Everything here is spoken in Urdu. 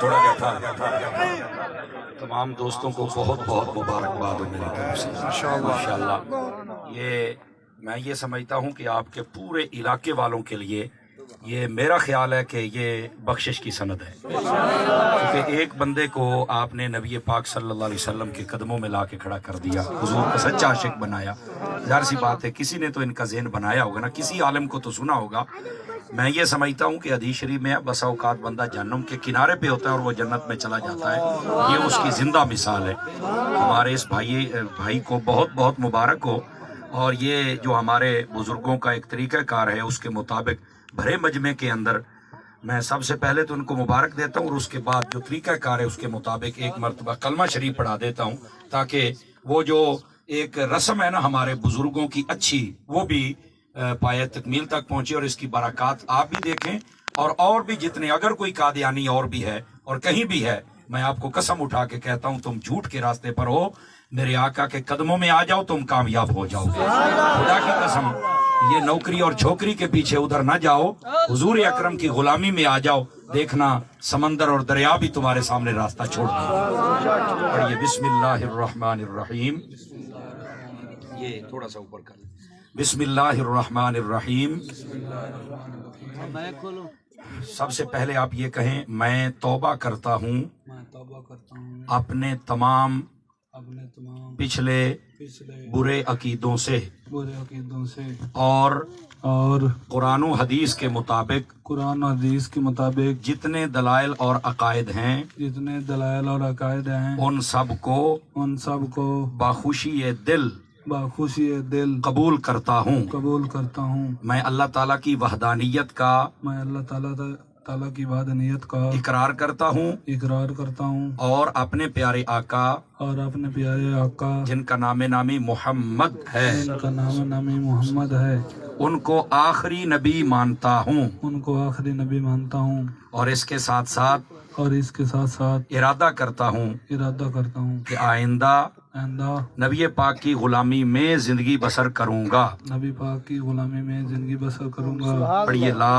ذرا تھوڑا بیٹھا تمام دوستوں کو بہت بہت مبارکباد میری طرف سے ماشاءاللہ۔ میں سمجھتا ہوں کہ آپ کے پورے علاقے والوں کے لیے یہ میرا خیال ہے کہ یہ بخشش کی سند ہے، کیونکہ ایک بندے کو آپ نے نبی پاک صلی اللہ علیہ وسلم کے قدموں میں لا کے کھڑا کر دیا، حضور کا سچا عاشق بنایا۔ ظاہر سی بات ہے کسی نے تو ان کا ذہن بنایا ہوگا نا، کسی عالم کو تو سنا ہوگا۔ میں یہ سمجھتا ہوں کہ حدیث شریف میں بسا اوقات بندہ جہنم کے کنارے پہ ہوتا ہے اور وہ جنت میں چلا جاتا ہے، یہ اس کی زندہ مثال ہے۔ ہمارے اس بھائی کو بہت بہت مبارک ہو، اور یہ جو ہمارے بزرگوں کا ایک طریقہ کار ہے اس کے مطابق بھرے مجمع کے اندر میں سب سے پہلے تو ان کو مبارک دیتا ہوں، اور اس کے بعد جو طریقہ کار ہے اس کے مطابق ایک مرتبہ کلمہ شریف پڑھا دیتا ہوں، تاکہ وہ جو ایک رسم ہے نا ہمارے بزرگوں کی اچھی، وہ بھی پایہ تکمیل تک پہنچے، اور اس کی برکات آپ بھی دیکھیں، اور بھی جتنے، اگر کوئی قادیانی اور بھی ہے اور کہیں بھی ہے، میں آپ کو قسم اٹھا کے کہتا ہوں تم جھوٹ کے راستے پر ہو، میرے آقا کے قدموں میں آ جاؤ تم کامیاب ہو جاؤ گے، خدا کی قسم۔ یہ نوکری اور چھوکری کے پیچھے ادھر نہ جاؤ، حضور اکرم کی غلامی میں آ جاؤ، دیکھنا سمندر اور دریا بھی تمہارے سامنے راستہ چھوڑ دیں گے۔ پڑھیے بسم اللہ الرحمن الرحیم، یہ تھوڑا سا اوپر کر لیں۔ بسم اللہ الرحمن الرحیم۔ سب سے پہلے آپ یہ کہیں، میں توبہ کرتا ہوں اپنے تمام پچھلے برے عقیدوں سے اور قرآن و حدیث کے مطابق جتنے دلائل اور عقائد ہیں ان سب کو بخوشی دل قبول کرتا ہوں۔ میں اللہ تعالیٰ کی وحدانیت کا اقرار کرتا ہوں اور اپنے پیارے آقا جن کا نام نامی محمد ہے ان کو آخری نبی مانتا ہوں، اور اس کے ساتھ ساتھ ارادہ کرتا ہوں کہ آئندہ نبی پاک کی غلامی میں زندگی بسر کروں گا۔ پڑھیے لا